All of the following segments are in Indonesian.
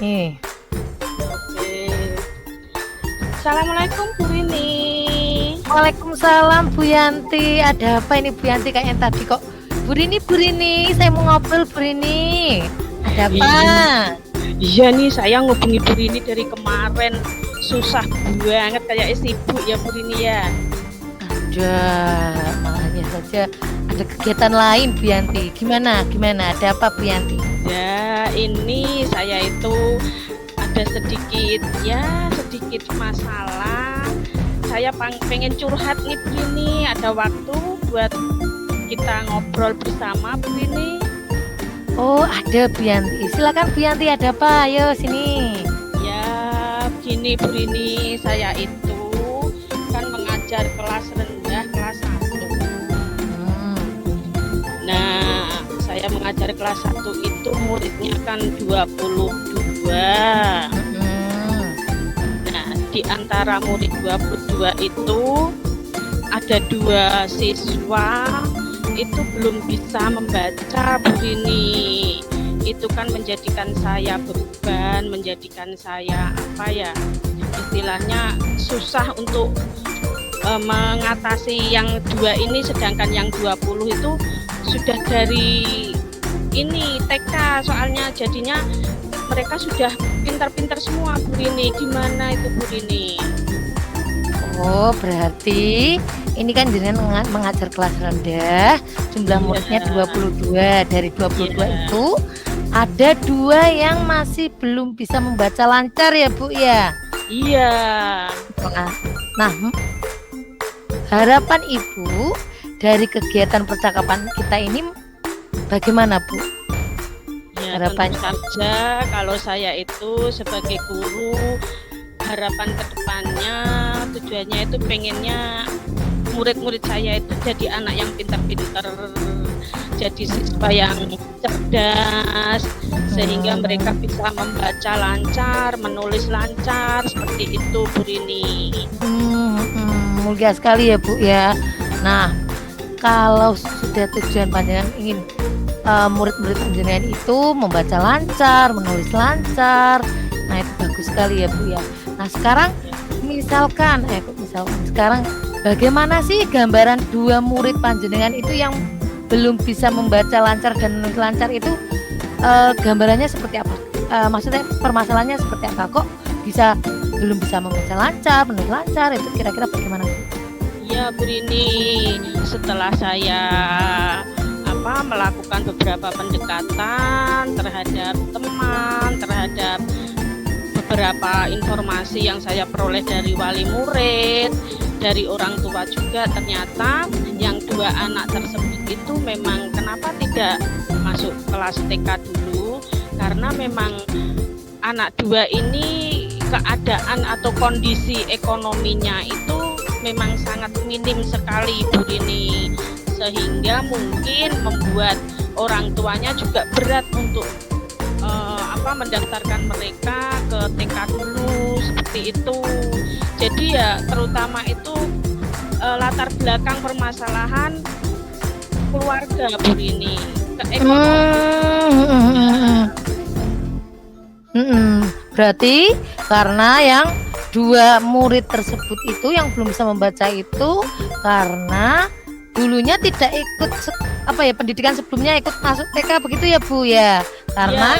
Nih. Oke. Assalamualaikum Bu Rini. Waalaikumsalam Bu Yanti. Ada apa ini Bu Yanti kayak yang tadi kok? Bu Rini, saya mau ngobrol Bu Rini. Ada apa? Iya nih, saya ngubungi Bu Rini dari kemarin. Susah banget kayak sibuk ya Bu Rini ya. Ada, makanya saja ada kegiatan lain Bu Yanti. Gimana? Ada apa Bu Yanti? Ya, ini saya itu ada sedikit masalah. Saya pengen curhat nih Bu Rini. Ada waktu buat kita ngobrol bersama Bu Rini. Oh, ada Bu Yanti. Silakan Bu Yanti, ada apa? Ayo sini. Ya, begini Bu Rini, saya itu kan mengajar kelas rendah, kelas 1. Nah, saya mengajar kelas 1 itu muridnya kan 22. Nah, di antara murid 22 itu ada 2 siswa itu belum bisa membaca Bu Rini. Itu kan menjadikan saya beban, menjadikan saya istilahnya susah untuk mengatasi yang 2 ini, sedangkan yang 20 itu sudah dari ini TK, soalnya jadinya mereka sudah pintar-pintar semua Bu Rini. Gimana itu Bu Rini? Oh, berarti ini kan jenengan mengajar kelas rendah, jumlah muridnya 22. Dari 22 itu ada 2 yang masih belum bisa membaca lancar ya Bu ya? Iya. Nah, harapan Ibu dari kegiatan percakapan kita ini bagaimana Bu? Ya, Harapannya tentu saja kalau saya itu sebagai guru, harapan kedepannya tujuannya itu pengennya murid-murid saya itu jadi anak yang pintar-pintar, jadi siswa yang cerdas, sehingga mereka bisa membaca lancar, menulis lancar, seperti itu Bu Rini. Mulia sekali ya Bu ya. Nah, kalau sudah tujuan panjenengan ingin murid-murid panjenengan itu membaca lancar, menulis lancar, nah itu bagus sekali ya Bu ya. Nah sekarang misalkan sekarang bagaimana sih gambaran 2 murid panjenengan itu yang belum bisa membaca lancar dan menulis lancar itu gambarannya seperti apa? Maksudnya permasalahannya seperti apa? Kok belum bisa membaca lancar, menulis lancar, itu kira-kira bagaimana? Ya Bu Rini, setelah saya melakukan beberapa pendekatan terhadap teman, terhadap beberapa informasi yang saya peroleh dari wali murid, dari orang tua juga, ternyata yang 2 anak tersebut itu memang kenapa tidak masuk kelas TK dulu, karena memang anak 2 ini keadaan atau kondisi ekonominya itu memang sangat minim sekali Bu Rini, sehingga mungkin membuat orang tuanya juga berat untuk mendaftarkan mereka ke TK dulu, seperti itu. Jadi ya terutama itu latar belakang permasalahan keluarga Bu Rini, Berarti karena yang 2 murid tersebut itu yang belum bisa membaca itu karena dulunya tidak ikut pendidikan sebelumnya, ikut masuk TK begitu ya Bu ya, karena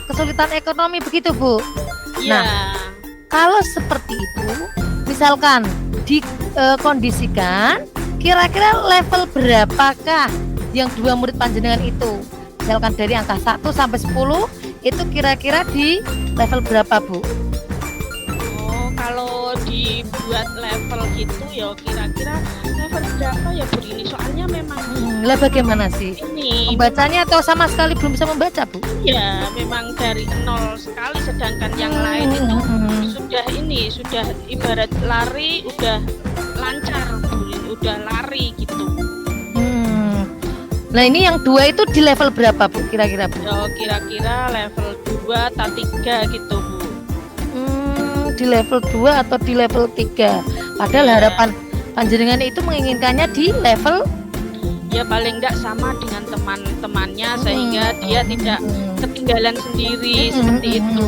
kesulitan ekonomi begitu Bu. Nah, kalau seperti itu misalkan dikondisikan, kira-kira level berapakah yang 2 murid panjenengan itu? Misalkan dari angka 1 sampai 10 itu kira-kira di level berapa Bu? Kalau dibuat level gitu ya kira-kira level berapa ya Bu Rini? Soalnya memang lah bagaimana sih ini membacanya, atau sama sekali belum bisa membaca Bu? Ya memang dari 0 sekali, sedangkan yang lain itu sudah ibarat lari, udah lancar Bu Rini, udah lari gitu. Nah ini yang 2 itu di level berapa Bu kira-kira Bu? Kira-kira level 2 atau 3 gitu Bu. Di level 2 atau di level 3. Padahal harapan panjenengan itu menginginkannya di level ya paling enggak sama dengan teman-temannya, sehingga dia tidak ketinggalan sendiri, seperti itu.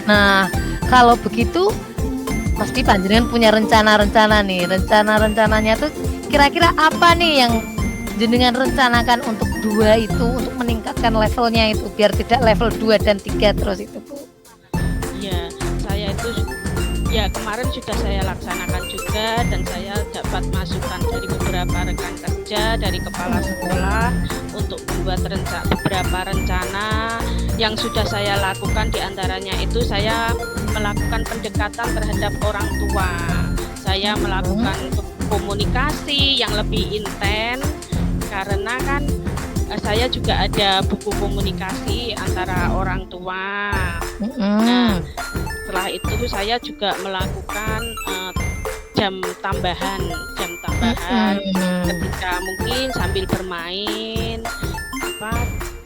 Nah, kalau begitu pasti panjenengan punya rencana-rencana nih. Rencana-rencananya tuh kira-kira apa nih yang jenengan rencanakan untuk dua itu, untuk meningkatkan levelnya itu biar tidak level 2 dan 3 terus itu, Bu? Ya, saya itu ya kemarin sudah saya laksanakan juga dan saya dapat masukan dari beberapa rekan kerja, dari kepala sekolah untuk membuat beberapa rencana yang sudah saya lakukan. Diantaranya itu saya melakukan pendekatan terhadap orang tua. Saya melakukan komunikasi yang lebih intens karena kan saya juga ada buku komunikasi antara orang tua. Nah, setelah itu saya juga melakukan jam tambahan ketika mungkin sambil bermain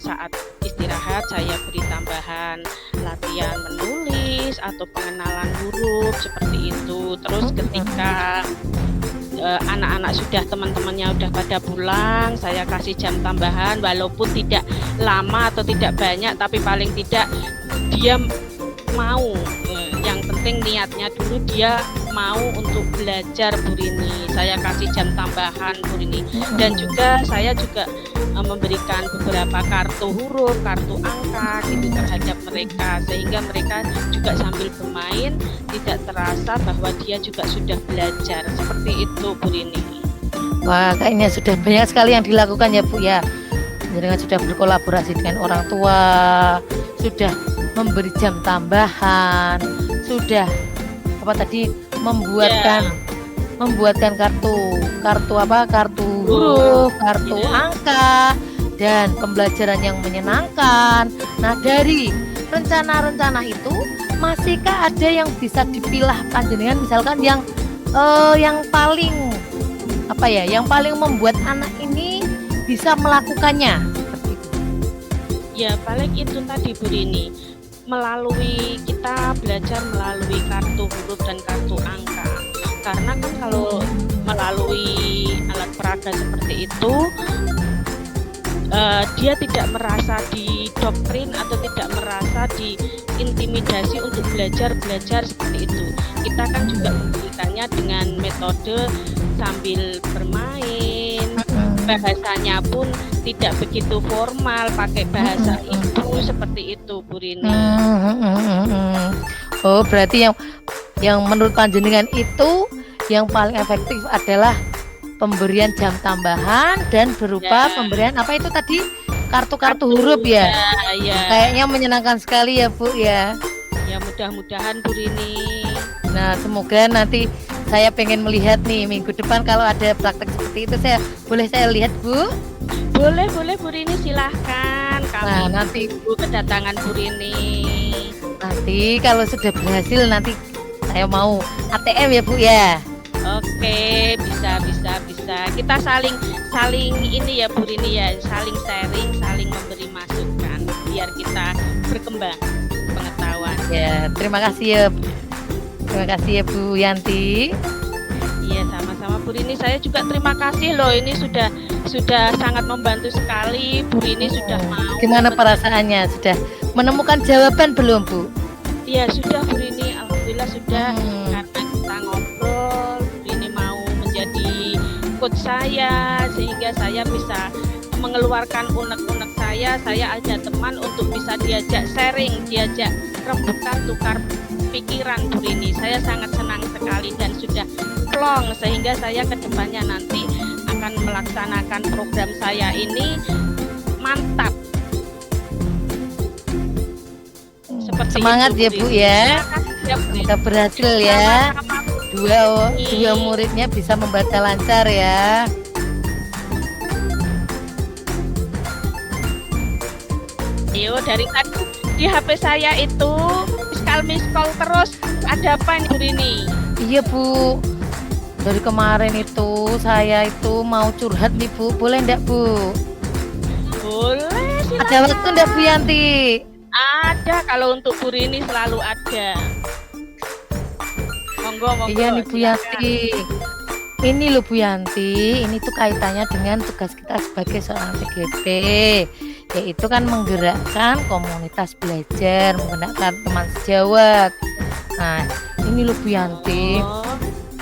saat istirahat saya beri tambahan latihan menulis atau pengenalan huruf seperti itu. Terus ketika anak-anak teman-temannya udah pada pulang, saya kasih jam tambahan walaupun tidak lama atau tidak banyak, tapi paling tidak dia mau, yang penting niatnya dulu dia mau untuk belajar, Bu Rini. Saya kasih jam tambahan, Bu Rini. Dan juga saya juga memberikan beberapa kartu huruf, kartu angka gitu terhadap mereka, sehingga mereka juga sambil bermain tidak terasa bahwa dia juga sudah belajar. Seperti itu, Bu Rini. Wah, kayaknya sudah banyak sekali yang dilakukan ya, Bu ya. Dengan sudah berkolaborasi dengan orang tua, sudah memberi jam tambahan, sudah membuatkan kartu huruf, kartu angka, dan pembelajaran yang menyenangkan. Nah, dari rencana-rencana itu masihkah ada yang bisa dipilah panjenengan, misalkan yang paling yang paling membuat anak ini bisa melakukannya? Ya, paling itu tadi, Bu Rini, melalui kita belajar melalui kartu huruf dan kartu angka. Karena kan kalau melalui alat peraga seperti itu, dia tidak merasa didoktrin atau tidak merasa diintimidasi untuk belajar seperti itu. Kita kan juga memberikannya dengan metode sambil bermain, bahasanya pun tidak begitu formal, pakai bahasa ibu seperti itu, Bu Rini. Oh, berarti yang menurut panjenengan itu yang paling efektif adalah pemberian jam tambahan dan berupa pemberian apa itu tadi, kartu-kartu huruf ya. Kayaknya menyenangkan sekali ya, Bu ya. Ya, mudah-mudahan, Bu Rini. Nah, semoga nanti saya pengen melihat nih minggu depan kalau ada praktek seperti itu, boleh saya lihat, Bu? Boleh Bu Rini, silahkan. Kami nanti kedatangan Bu Rini. Nanti kalau sudah berhasil nanti saya mau ATM ya, Bu ya. Oke, bisa. Kita saling ini ya, Bu Rini ya, saling sharing, saling memberi masukan biar kita berkembang pengetahuan. Ya, terima kasih ya Bu Yanti. Iya, sama-sama Bu Rini. Saya juga terima kasih loh, ini sudah sangat membantu sekali. Bu Rini sudah mau. Gimana perasaannya? Sudah menemukan jawaban belum, Bu? Iya, sudah, Bu Rini. Alhamdulillah sudah. Karena kita ngobrol, Bu Rini mau menjadi coach saya, sehingga saya bisa mengeluarkan unek-unek saya ada teman untuk bisa diajak sharing, diajak rembukan, tukar pikiran, Bu Rini. Saya sangat senang sekali dan sudah plong, sehingga saya kedepannya nanti akan melaksanakan program saya ini mantap. Seperti semangat itu, ya, Bu ya. Semoga berhasil ya. Dua muridnya bisa membaca lancar ya. Yo, dari tadi di HP saya itu miss call terus. Ada apa nih, Bu Rini? Iya, Bu. Dari kemarin itu saya itu mau curhat nih, Bu. Boleh enggak, Bu? Boleh, silakan. Ada waktu enggak, Bu Yanti? Ada, kalau untuk Bu Rini selalu ada. Monggo. Iya nih, Bu Yanti. Ini loh, Bu Yanti, ini tuh kaitannya dengan tugas kita sebagai seorang PGP. yaitu kan menggerakkan komunitas belajar menggunakan teman sejawat. Nah, ini loh Bu Yanti,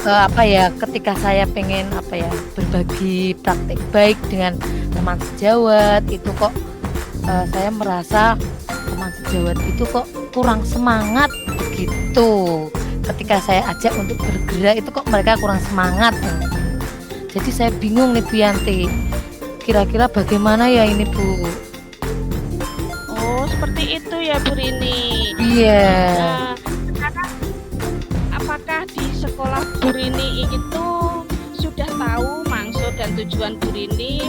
Oh, apa ya, ketika saya pengen apa ya, berbagi praktik baik dengan teman sejawat itu kok saya merasa teman sejawat itu kok kurang semangat begitu. Ketika saya ajak untuk bergerak itu kok mereka kurang semangat. Jadi saya bingung nih Bu Yanti. Kira-kira bagaimana ya ini Bu? oh seperti itu ya Bu Rini. Iya. Nah, sekarang apakah di sekolah Bu Rini itu sudah tahu maksud dan tujuan Bu Rini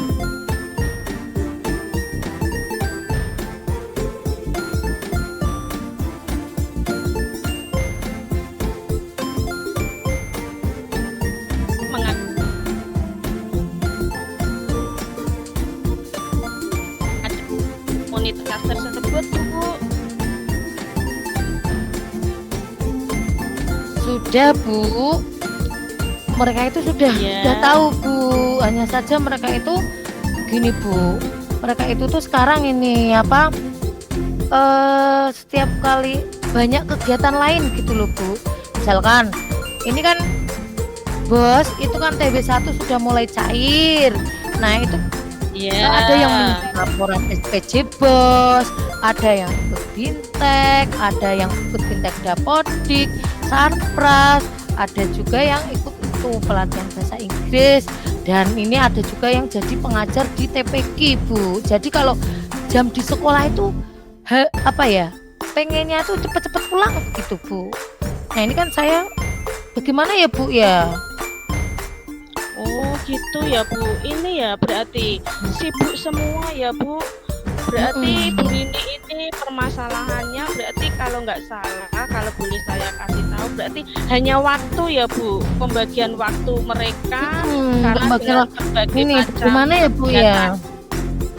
mengadakan komunitas tersebut Bu? Sudah Bu. Mereka itu sudah Iya. tahu Bu. Hanya saja mereka itu gini Bu. Mereka itu tuh sekarang ini apa? Setiap kali banyak kegiatan lain gitu loh Bu. Misalkan ini kan bos itu kan TB1 sudah mulai cair. Nah, itu Iya. ada yang minta laporan SPJ bos, ada yang ikut bintek, ada yang ikut bintek dapodik, sarpras, ada juga yang ikut itu pelatihan bahasa Inggris, dan ini ada juga yang jadi pengajar di TPQ Bu. Jadi kalau jam di sekolah itu apa ya, pengennya tuh cepet-cepet pulang gitu Bu. Nah ini kan saya bagaimana ya Bu ya? Oh gitu ya Bu. Ini ya berarti sibuk semua ya Bu. Berarti Bu Rini ini permasalahannya berarti kalau nggak salah, kalau boleh saya kasih tahu berarti hanya waktu ya Bu. Pembagian waktu mereka karena Pembagian dengan berbagai ini macam gimana ya Bu ya? kegiatan.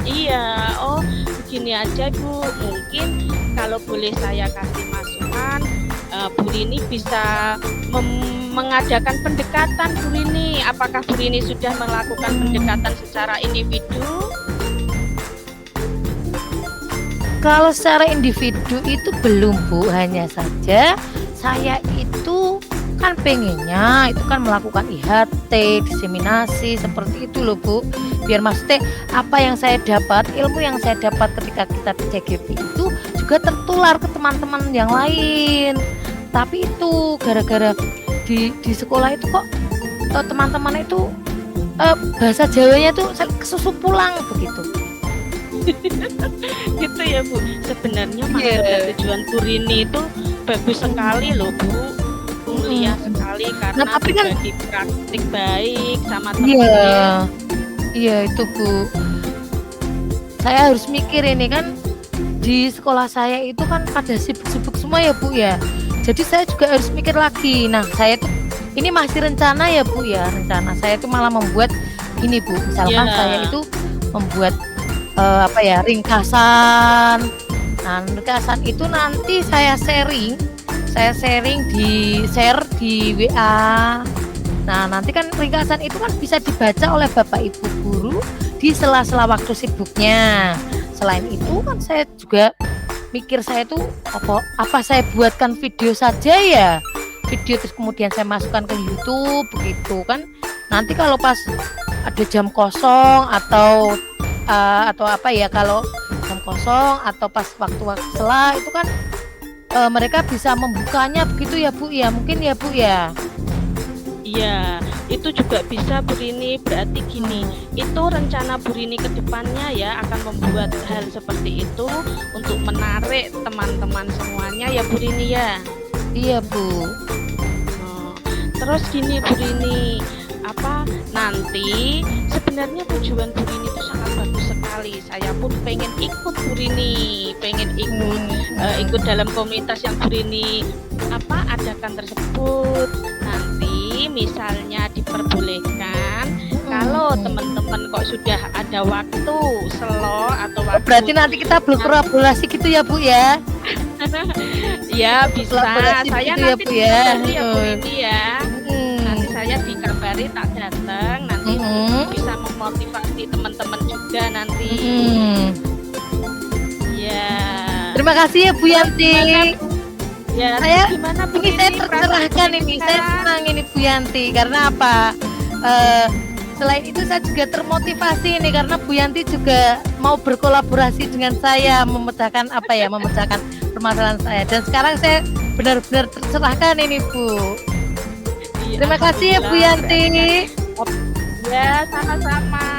Iya, oh begini aja Bu. Mungkin kalau boleh saya kasih masukan, Bu Rini bisa mengadakan pendekatan Bu Rini. Apakah Bu Rini sudah melakukan pendekatan secara individu? Kalau secara individu itu belum Bu, hanya saja saya itu kan pengennya itu kan melakukan IHT, diseminasi seperti itu loh Bu. Biar maksudnya apa yang saya dapat, ilmu yang saya dapat ketika kita di CGP itu juga tertular ke teman-teman yang lain. Tapi itu gara-gara di sekolah itu kok teman-teman itu bahasa Jawanya tuh kesusu pulang begitu. Gitu ya Bu. Sebenarnya maksud dan tujuan Bu Rini itu bagus sekali loh Bu. Mulia sekali karena tapi kan berbagi praktik baik sama iya, teman. iya itu Bu. Saya harus mikir ini kan di sekolah saya itu kan pada sibuk-sibuk semua ya Bu ya. Jadi saya juga harus mikir lagi. Nah saya tuh ini masih rencana ya Bu ya. Rencana saya itu malah membuat ini Bu. Misalkan saya itu membuat apa ya, ringkasan. Nah ringkasan itu nanti saya sharing di share di WA. Nah nanti kan ringkasan itu kan bisa dibaca oleh Bapak Ibu guru di sela-sela waktu sibuknya. Selain itu kan saya juga mikir saya tuh apa saya buatkan video saja ya, video terus kemudian saya masukkan ke YouTube begitu kan. Nanti kalau pas ada jam kosong atau apa ya, kalau jam kosong atau pas waktu-waktu setelah itu kan mereka bisa membukanya begitu ya Bu ya, mungkin ya Bu ya. Iya, itu juga bisa Bu Rini. Berarti gini, itu rencana Bu Rini ke depannya ya akan membuat hal seperti itu untuk menarik teman-teman semuanya ya Bu Rini ya. Iya Bu. Terus gini Bu Rini, apa nanti sebenarnya tujuan Bu Rini itu sangat bagus sekali. Saya pun pengen ikut Bu Rini, pengen ikut dalam komunitas yang Bu Rini adakan tersebut. Nanti misalnya diperbolehkan kalau teman-teman kok sudah ada waktu slow atau waktu berarti nanti kita berkolaborasi gitu ya Bu ya. Ya bisa, saya gitu nanti ya, Bu ya. dikabari ya Bu Rini ya. Nanti saya dikabari tak datang, nanti bisa memotivasi teman-teman juga nanti. Terima kasih ya Bu Yanti. Ya, Saya gimana Bu ini saya Riri, tercerahkan perasaan ini. kita? Saya senang ini Bu Yanti karena apa? Selain itu saya juga termotivasi ini karena Bu Yanti juga mau berkolaborasi dengan saya memecahkan memecahkan permasalahan saya. Dan sekarang saya benar-benar tercerahkan ini Bu. Iya, Terima kasih ya Bu alhamdulillah. Yanti. Ya, sama-sama.